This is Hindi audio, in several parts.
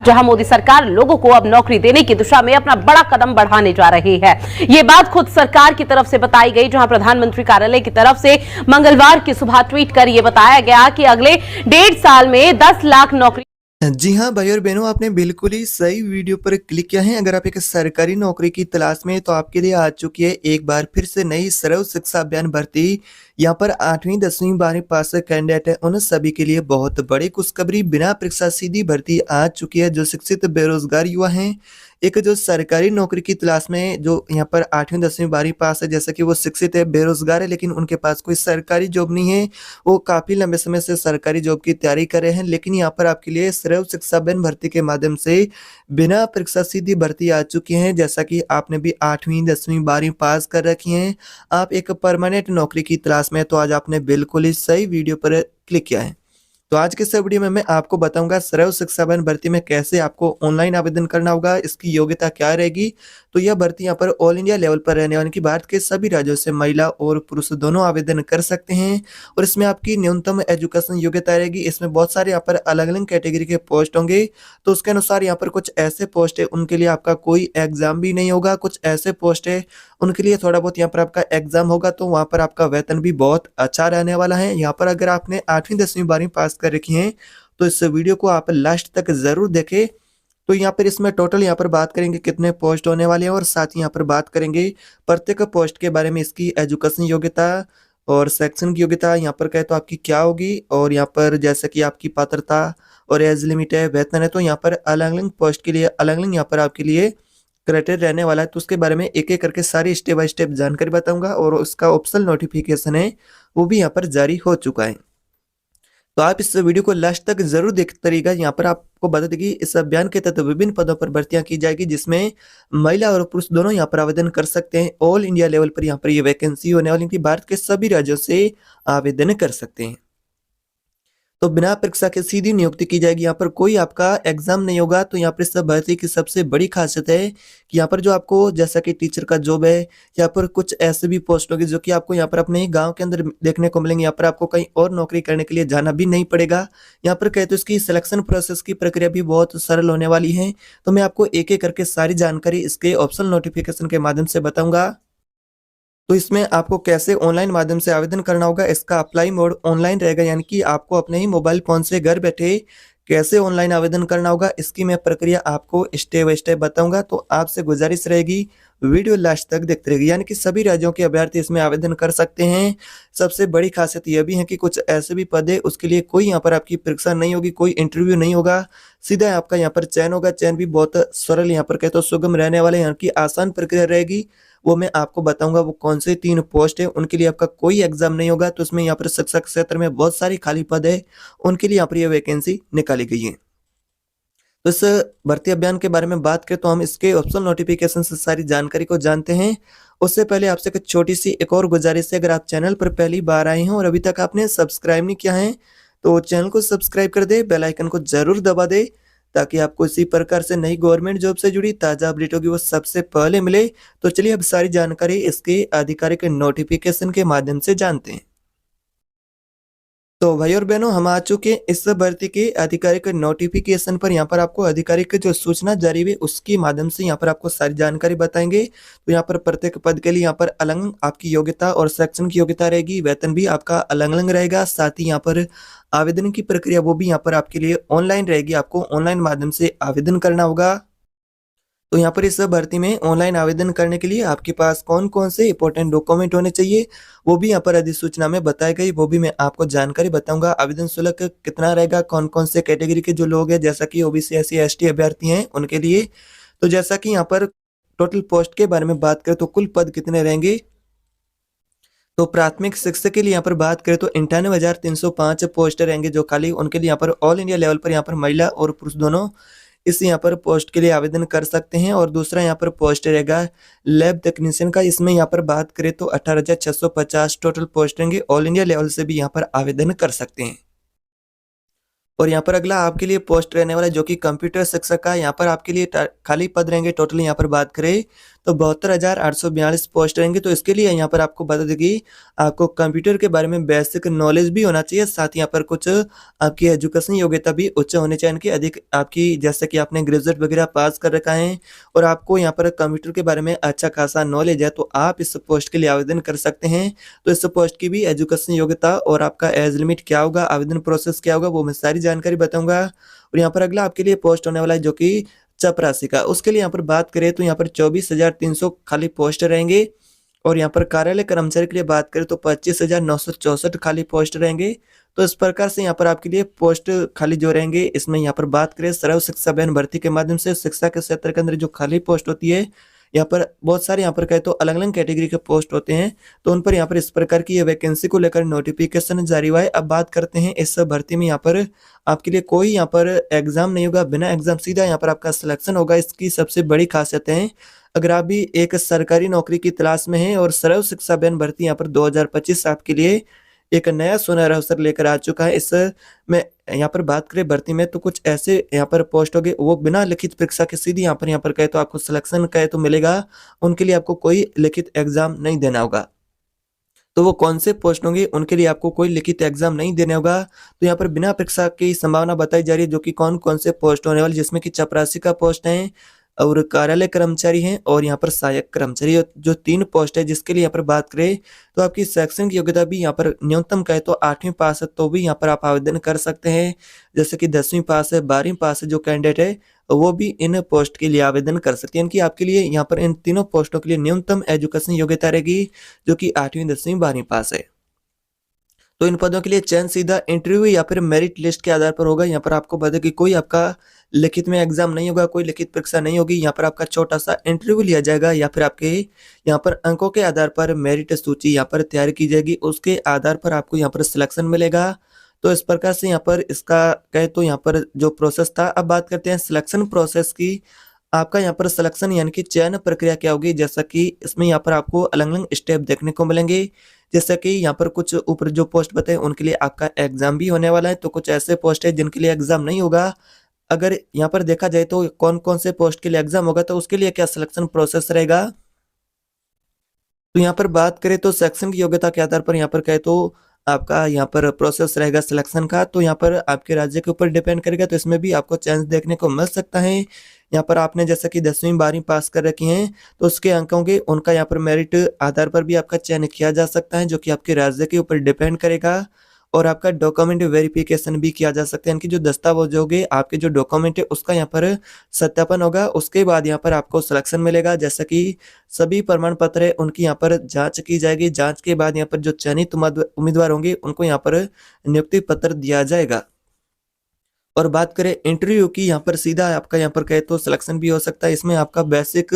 जहां मोदी सरकार लोगों को अब नौकरी देने की दिशा में अपना बड़ा कदम बढ़ाने जा रही है। ये बात खुद सरकार की तरफ से बताई गई, जहां प्रधानमंत्री कार्यालय की तरफ से मंगलवार की सुबह ट्वीट कर यह बताया गया कि अगले 1.5 साल में 10 लाख नौकरी। जी हाँ भाई और बहनों, आपने बिल्कुल ही सही वीडियो पर क्लिक किया है। अगर आप एक सरकारी नौकरी की तलाश में हैं तो आपके लिए आ चुकी है एक बार फिर से नई सर्व शिक्षा अभियान भर्ती। यहाँ पर 8वीं 10वीं 12वीं पास कैंडिडेट है उन सभी के लिए बहुत बड़ी खुशखबरी, बिना परीक्षा सीधी भर्ती आ चुकी है। जो शिक्षित बेरोजगार युवा हैं, एक जो सरकारी नौकरी की तलाश में, जो यहाँ पर 8वीं 10वीं 12वीं पास है, जैसा कि वो शिक्षित है, बेरोजगार है, लेकिन उनके पास कोई सरकारी जॉब नहीं है, वो काफ़ी लंबे समय से सरकारी जॉब की तैयारी कर रहे हैं, लेकिन यहाँ पर आपके लिए सर्व शिक्षा अभियान भर्ती के माध्यम से बिना परीक्षा सीधी भर्ती आ चुकी है। जैसा कि आपने भी 8वीं 10वीं 12वीं पास कर रखी हैं, आप एक परमानेंट नौकरी की तलाश में, तो आज आपने बिल्कुल ही सही वीडियो पर क्लिक किया है। तो आज के इस वीडियो में मैं आपको बताऊंगा सर्व शिक्षा अभियान भर्ती में कैसे आपको ऑनलाइन आवेदन करना होगा, इसकी योग्यता क्या रहेगी। तो यह भर्ती यहाँ पर ऑल इंडिया लेवल पर रहने वाली, कि भारत के सभी राज्यों से महिला और पुरुष दोनों आवेदन कर सकते हैं। और इसमें आपकी न्यूनतम एजुकेशन योग्यता रहेगी। इसमें बहुत सारे यहाँ पर अलग अलग कैटेगरी के पोस्ट होंगे, तो उसके अनुसार यहाँ पर कुछ ऐसे पोस्ट है उनके लिए आपका कोई एग्जाम भी नहीं होगा, कुछ ऐसे पोस्ट है उनके लिए थोड़ा बहुत यहाँ पर आपका एग्जाम होगा, तो वहाँ पर आपका वेतन भी बहुत अच्छा रहने वाला है। यहाँ पर अगर आपने 8वीं 10वीं 12वीं पास कर रखी हैं तो इस वीडियो को आप लास्ट तक जरूर देखें। तो यहाँ पर इसमें टोटल यहाँ पर बात करेंगे कितने पोस्ट होने वाले हैं, और साथ ही यहाँ पर बात करेंगे प्रत्येक पोस्ट के बारे में, इसकी एजुकेशन योग्यता और शैक्षणिक योग्यता यहाँ पर कहे तो आपकी क्या होगी, और यहाँ पर जैसे कि आपकी पात्रता और एज लिमिट है, वेतन है, तो यहाँ पर अलग अलग पोस्ट के लिए अलग अलग यहाँ पर आपके लिए क्राइटेरिया रहने वाला है। तो उसके बारे में एक एक करके सारी स्टेप बाय स्टेप जानकारी बताऊंगा, और उसका ऑप्शनल नोटिफिकेशन है वो भी यहाँ पर जारी हो चुका है। तो आप इस वीडियो को लास्ट तक जरूर देखते रहिएगा। यहाँ पर आपको बता दें कि इस अभियान के तहत विभिन्न पदों पर भर्तियां की जाएगी, जिसमें महिला और पुरुष दोनों यहाँ पर आवेदन कर सकते हैं। ऑल इंडिया लेवल पर यहाँ पर ये वैकेंसी होने वाली थी, भारत के सभी राज्यों से आवेदन कर सकते हैं। तो बिना परीक्षा के सीधी नियुक्ति की जाएगी, यहाँ पर कोई आपका एग्जाम नहीं होगा। तो यहाँ पर इस भर्ती की सबसे बड़ी खासियत है कि यहाँ पर जो आपको जैसा कि टीचर का जॉब है, यहाँ पर कुछ ऐसे भी पोस्ट होगी जो कि आपको यहाँ पर अपने ही गांव के अंदर देखने को मिलेंगे। यहाँ पर आपको कहीं और नौकरी करने के लिए जाना भी नहीं पड़ेगा। यहाँ पर कहे तो इसकी सिलेक्शन प्रोसेस की प्रक्रिया भी बहुत सरल होने वाली है। तो मैं आपको एक एक करके सारी जानकारी इसके ऑप्शनल नोटिफिकेशन के माध्यम से बताऊंगा। तो इसमें आपको कैसे ऑनलाइन माध्यम से आवेदन करना होगा, इसका अप्लाई मोड ऑनलाइन रहेगा, यानी कि आपको अपने ही मोबाइल फोन से घर बैठे कैसे ऑनलाइन आवेदन करना होगा, इसकी मैं प्रक्रिया आपको स्टेप बाय स्टेप बताऊंगा। तो आपसे गुजारिश रहेगी वीडियो लास्ट तक देखते रहेगी, यानी कि सभी राज्यों के अभ्यर्थी इसमें आवेदन कर सकते हैं। सबसे बड़ी खासियत यह भी है कि कुछ ऐसे भी पद है उसके लिए कोई यहाँ पर आपकी परीक्षा नहीं होगी, कोई इंटरव्यू नहीं होगा, सीधा आपका यहाँ पर चयन होगा। चयन भी बहुत सरल, यहाँ पर कहते तो सुगम रहने वाले, यहाँ की आसान प्रक्रिया रहेगी। वो मैं आपको बताऊंगा वो कौन से 3 पोस्ट है, उनके लिए आपका कोई एग्जाम नहीं होगा। तो उसमें यहाँ पर शिक्षक क्षेत्र में बहुत सारी खाली पद है, उनके लिए यहाँ पर यह वैकेंसी निकाली गई है। तो इस भर्ती अभियान के बारे में बात करें तो हम इसके ऑप्शनल नोटिफिकेशन से सारी जानकारी को जानते हैं। उससे पहले आपसे एक छोटी सी एक और गुजारिश है, अगर आप चैनल पर पहली बार आए हैं और अभी तक आपने सब्सक्राइब नहीं किया है तो चैनल को सब्सक्राइब कर दे, बेल आइकन को जरूर दबा दे, ताकि आपको इसी प्रकार से नई गवर्नमेंट जॉब से जुड़ी ताजा अपडेट होगी वो सबसे पहले मिले। तो चलिए अब सारी जानकारी इसके आधिकारिक नोटिफिकेशन के माध्यम से जानते हैं। तो भाई और बहनों, हम आ चुके हैं इस भर्ती के आधिकारिक नोटिफिकेशन पर। यहाँ पर आपको आधिकारिक जो सूचना जारी हुई उसके माध्यम से यहाँ पर आपको सारी जानकारी बताएंगे। तो यहाँ पर प्रत्येक पद के लिए यहाँ पर अलग अलग आपकी योग्यता और शैक्षणिक योग्यता रहेगी, वेतन भी आपका अलग अलग रहेगा। साथ ही यहाँ पर आवेदन की प्रक्रिया वो भी यहाँ पर आपके लिए ऑनलाइन रहेगी, आपको ऑनलाइन माध्यम से आवेदन करना होगा। तो यहाँ पर इस भर्ती में ऑनलाइन आवेदन करने के लिए आपके पास कौन कौन से इंपॉर्टेंट डॉक्यूमेंट होने चाहिए वो भी यहाँ पर अधिसूचना में बताई गई, वो भी मैं आपको जानकारी बताऊंगा। आवेदन शुल्क कितना रहेगा, कौन कौन से कैटेगरी के जो लोग हैं, जैसा कि ओबीसी SC ST अभ्यर्थी हैं उनके लिए। तो जैसा कि यहाँ पर टोटल पोस्ट के बारे में बात करें तो कुल पद कितने रहेंगे, तो प्राथमिक शिक्षक के लिए यहाँ पर बात करें तो 98,305 पोस्ट रहेंगे जो खाली, उनके लिए यहाँ पर ऑल इंडिया लेवल पर यहाँ पर महिला और पुरुष दोनों इस यहाँ पर पोस्ट के लिए आवेदन कर सकते हैं। और दूसरा यहाँ पर पोस्ट रहेगा लैब टेक्नीशियन का, इसमें यहाँ पर बात करें तो 18,650 टोटल पोस्ट रहेंगे, ऑल इंडिया लेवल से भी यहाँ पर आवेदन कर सकते हैं। और यहाँ पर अगला आपके लिए पोस्ट रहने वाला है जो कि कंप्यूटर शिक्षक का, यहाँ पर आपके लिए खाली पद रहेंगे। टोटल यहाँ पर बात करें तो 72,842 पोस्ट रहेंगी। तो इसके लिए यहाँ पर आपको बता दें कि आपको कंप्यूटर के बारे में बेसिक नॉलेज भी होना चाहिए, साथ ही यहाँ पर कुछ आपकी एजुकेशन योग्यता भी उच्च होनी चाहिए, यानी कि अधिक आपकी, जैसे कि आपने ग्रेजुएट वगैरह पास कर रखा है और आपको यहाँ पर कंप्यूटर के बारे में अच्छा खासा नॉलेज है, तो आप इस पोस्ट के लिए आवेदन कर सकते हैं। तो इस पोस्ट की भी एजुकेशन योग्यता और आपका एज लिमिट क्या होगा, आवेदन प्रोसेस क्या होगा, वो मैं सारी जानकारी बताऊंगा। और यहाँ पर अगला आपके लिए पोस्ट होने वाला है जो कि चपरासी का। उसके लिए यहाँ पर बात करें तो यहाँ पर 24,300 खाली पोस्ट रहेंगे। और यहाँ पर कार्यालय कर्मचारी के लिए बात करें तो 25,964 खाली पोस्ट रहेंगे। तो इस प्रकार से यहाँ पर आपके लिए पोस्ट खाली जो रहेंगे, इसमें यहाँ पर बात करें सर्व शिक्षा अभियान भर्ती के माध्यम से शिक्षा के क्षेत्र के अंदर जो खाली पोस्ट होती है, यहाँ पर बहुत सारे यहाँ पर कहे तो अलग अलग कैटेगरी के पोस्ट होते हैं, तो उन पर यहाँ पर इस प्रकार की ये वैकेंसी को लेकर नोटिफिकेशन जारी हुआ है। अब बात करते हैं इस भर्ती में, यहाँ पर आपके लिए कोई यहाँ पर एग्जाम नहीं होगा, बिना एग्जाम सीधा यहाँ पर आपका सिलेक्शन होगा। इसकी सबसे बड़ी खासियत है, अगर आप भी एक सरकारी नौकरी की तलाश में हैं और सर्व शिक्षा अभियान भर्ती यहाँ पर 2025 आपके लिए एक नया सुनहरा अवसर लेकर आ चुका है। इस में यहाँ पर बात करें भर्ती में, तो कुछ ऐसे यहाँ पर पोस्ट होंगे वो बिना लिखित परीक्षा के सीधी यहाँ पर कहे तो आपको सिलेक्शन कहे तो मिलेगा, उनके लिए आपको कोई लिखित एग्जाम नहीं देना होगा। तो वो कौन से पोस्ट होंगे, उनके लिए आपको कोई लिखित एग्जाम नहीं देना होगा। तो यहाँ पर बिना परीक्षा की संभावना बताई जा रही है, जो कि कौन कौन से पोस्ट होने वाले, जिसमें कि चपरासी का पोस्ट है और कार्यालय कर्मचारी हैं और यहाँ पर सहायक कर्मचारी, जो 3 पोस्ट है। जिसके लिए यहाँ पर बात करें तो आपकी शैक्षणिक योग्यता भी यहाँ पर न्यूनतम कहे तो 8वीं पास है, तो भी यहाँ पर आप आवेदन कर सकते हैं। जैसे कि 10वीं पास है, 12वीं पास है जो कैंडिडेट है, वो भी इन पोस्ट के लिए आवेदन कर सकते हैं। यानी कि आपके लिए यहाँ पर इन तीनों पोस्टों के लिए न्यूनतम एजुकेशन योग्यता रहेगी, जो कि 8वीं 10वीं 12वीं पास है। तो इन पदों के लिए चयन सीधा इंटरव्यू या फिर मेरिट लिस्ट के आधार पर होगा। यहाँ पर आपको बता दें कि कोई आपका लिखित में एग्जाम नहीं होगा, कोई लिखित परीक्षा नहीं होगी। यहाँ पर आपका छोटा सा इंटरव्यू लिया जाएगा या फिर आपके यहाँ पर अंकों के आधार पर मेरिट सूची यहाँ पर तैयार की जाएगी, उसके आधार पर आपको यहाँ पर सिलेक्शन मिलेगा। तो इस प्रकार से यहाँ पर इसका कहे तो यहाँ पर जो प्रोसेस था। अब बात करते हैं सिलेक्शन प्रोसेस की। आपका यहाँ पर सिलेक्शन यानी कि चयन प्रक्रिया क्या होगी, जैसा कि इसमें यहाँ पर आपको अलग अलग स्टेप देखने को मिलेंगे। जैसा कि यहाँ पर कुछ ऊपर जो पोस्ट बताए उनके लिए आपका एग्जाम भी होने वाला है, तो कुछ ऐसे पोस्ट है जिनके लिए एग्जाम नहीं होगा। अगर यहाँ पर देखा जाए तो कौन कौन से पोस्ट के लिए एग्जाम होगा, तो उसके लिए क्या सिलेक्शन प्रोसेस रहेगा। तो यहाँ पर बात करें तो शैक्षणिक योग्यता के आधार पर यहाँ पर कहे तो आपका यहाँ पर प्रोसेस रहेगा सिलेक्शन का, तो यहाँ पर आपके राज्य के ऊपर डिपेंड करेगा। तो इसमें भी आपको चांस देखने को मिल सकता है। यहाँ पर आपने जैसा कि 10वीं 12वीं पास कर रखी हैं, तो उसके अंक होंगे, उनका यहाँ पर मेरिट आधार पर भी आपका चयन किया जा सकता है, जो कि आपके राज्य के ऊपर डिपेंड करेगा। और आपका डॉक्यूमेंट वेरिफिकेशन भी किया जा सकता है, यानी कि जो दस्तावेज होंगे आपके जो डॉक्यूमेंट है उसका यहाँ पर सत्यापन होगा। उसके बाद यहाँ पर आपको सिलेक्शन मिलेगा। जैसा कि सभी प्रमाण पत्र है उनकी यहाँ पर जांच की जाएगी। जांच के बाद यहाँ पर जो चयनित उम्मीदवार होंगे उनको यहाँ पर नियुक्ति पत्र दिया जाएगा। और बात करें इंटरव्यू की, यहाँ पर सीधा आपका यहाँ पर कहे तो सिलेक्शन भी हो सकता है। इसमें आपका बेसिक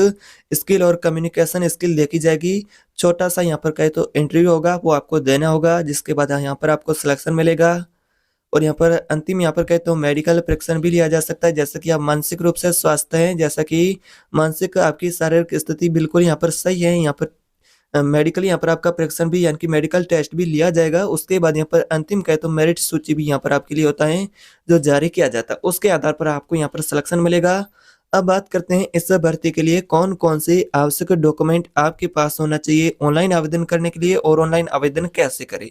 स्किल और कम्युनिकेशन स्किल देखी जाएगी। छोटा सा यहाँ पर कहे तो इंटरव्यू होगा, वो आपको देना होगा, जिसके बाद यहाँ पर आपको सिलेक्शन मिलेगा। और यहाँ पर अंतिम यहाँ पर कहे तो मेडिकल परीक्षण भी लिया जा सकता है, जैसे कि आप मानसिक रूप से स्वस्थ हैं, जैसा कि मानसिक आपकी शारीरिक स्थिति बिल्कुल यहाँ पर सही है। यहाँ पर मेडिकल यहाँ पर आपका परीक्षण भी यानी कि मेडिकल टेस्ट भी लिया जाएगा। उसके बाद यहाँ पर अंतिम कहे तो मेरिट सूची भी यहाँ पर आपके लिए होता है, जो जारी किया जाता है, उसके आधार पर आपको यहाँ पर सिलेक्शन मिलेगा। अब बात करते हैं इस भर्ती के लिए कौन कौन से आवश्यक डॉक्यूमेंट आपके पास होना चाहिए ऑनलाइन आवेदन करने के लिए, और ऑनलाइन आवेदन कैसे करें।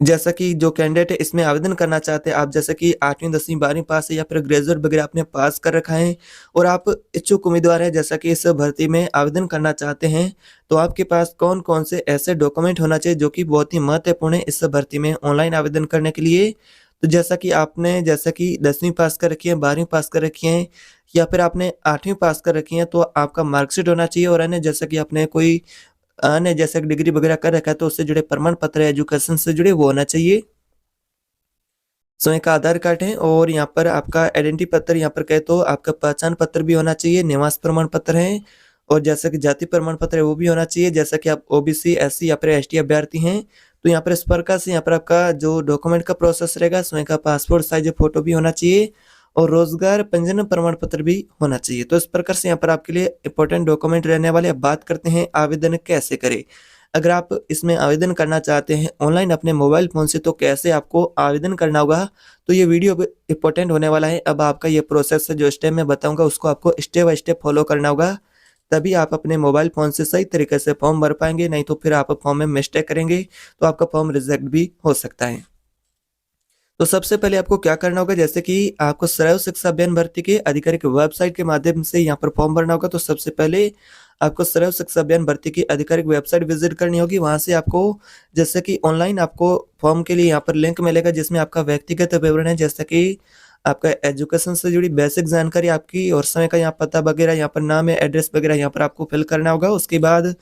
जैसा कि जो कैंडिडेट है इसमें आवेदन करना चाहते हैं, आप जैसे कि 8वीं 10वीं 12वीं पास है या फिर ग्रेजुएट वगैरह आपने पास कर रखा है और आप इच्छुक उम्मीदवार है जैसा कि इस भर्ती में आवेदन करना चाहते हैं, तो आपके पास कौन कौन से ऐसे डॉक्यूमेंट होना चाहिए जो कि बहुत ही महत्वपूर्ण है इस भर्ती में ऑनलाइन आवेदन करने के लिए। तो जैसा कि आपने जैसा कि 10वीं पास कर रखी है, 12वीं पास कर रखी है या फिर आपने 8वीं पास कर रखी है, तो आपका मार्कशीट होना चाहिए। और अन्य जैसा कि आपने कोई अन्य जैसे डिग्री वगैरह कर रखा है तो उससे जुड़े प्रमाण पत्र एजुकेशन से जुड़े वो होना चाहिए। स्वयं का आधार कार्ड है और यहाँ पर आपका आइडेंटिटी पत्र, यहाँ पर कहे तो आपका पहचान पत्र भी होना चाहिए, निवास प्रमाण पत्र है, और जैसा कि जाति प्रमाण पत्र है वो भी होना चाहिए। जैसा कि आप ओबीसी एससी या फिर एसटी अभ्यर्थी हैं, तो यहाँ पर इस प्रकार से यहाँ पर आपका जो डॉक्यूमेंट का प्रोसेस रहेगा, स्वयं का पासपोर्ट साइज फोटो भी होना चाहिए और रोजगार पंजीयन प्रमाण पत्र भी होना चाहिए। तो इस प्रकार से यहाँ पर आपके लिए इंपॉर्टेंट डॉक्यूमेंट रहने वाले। अब बात करते हैं आवेदन कैसे करें। अगर आप इसमें आवेदन करना चाहते हैं ऑनलाइन अपने मोबाइल फोन से, तो कैसे आपको आवेदन करना होगा, तो ये वीडियो इंपॉर्टेंट होने वाला है। अब आपका ये प्रोसेस जो स्टेप मैं बताऊंगा उसको आपको स्टेप बाय स्टेप फॉलो करना होगा, तभी आप अपने मोबाइल फ़ोन से सही तरीके से फॉर्म भर पाएँगे, नहीं तो फिर आप फॉर्म में मिस्टेक करेंगे तो आपका फॉर्म रिजेक्ट भी हो सकता है। तो सबसे पहले आपको क्या करना होगा, जैसे कि आपको सर्व शिक्षा अभियान भर्ती के आधिकारिक वेबसाइट के माध्यम से यहाँ पर फॉर्म भरना होगा। तो सबसे पहले आपको सर्व शिक्षा अभियान भर्ती की आधिकारिक वेबसाइट विजिट करनी होगी। वहाँ से आपको जैसे कि ऑनलाइन आपको फॉर्म के लिए यहाँ पर लिंक मिलेगा, जिसमें आपका व्यक्तिगत विवरण है, जैसे कि आपका एजुकेशन से जुड़ी बेसिक जानकारी आपकी और समय का यहाँ पता वगैरह, यहाँ पर नाम है, एड्रेस वगैरह यहाँ पर आपको फिल करना होगा। उसके बाद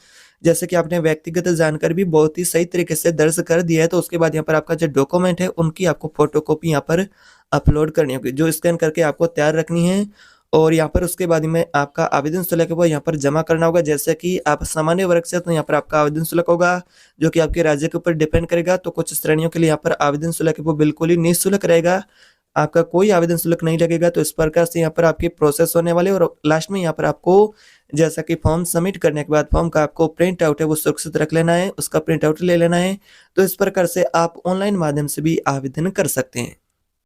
जैसे कि आपने व्यक्तिगत जानकारी भी बहुत ही सही तरीके से दर्ज कर दिया है, तो उसके बाद यहाँ पर आपका जो डॉक्यूमेंट है उनकी आपको फोटोकॉपी यहाँ पर अपलोड करनी होगी, जो स्कैन करके आपको तैयार रखनी है। और यहाँ पर उसके बाद में आपका आवेदन शुल्क है वो यहाँ पर जमा करना होगा। जैसे कि आप सामान्य वर्ग से, तो यहाँ पर आपका आवेदन शुल्क होगा जो कि आपके राज्य के ऊपर डिपेंड करेगा। तो कुछ श्रेणियों के लिए यहाँ पर आवेदन शुल्क है वो बिल्कुल ही निःशुल्क रहेगा, आपका कोई आवेदन शुल्क नहीं लगेगा। तो इस प्रकार से यहाँ पर आपकी प्रोसेस होने वाले, और लास्ट में यहाँ पर आपको जैसा कि फॉर्म सबमिट करने के बाद फॉर्म का आपको प्रिंट आउट है वो सुरक्षित रख लेना है, उसका प्रिंट आउट ले लेना है। तो इस प्रकार से आप ऑनलाइन माध्यम से भी आवेदन कर सकते हैं।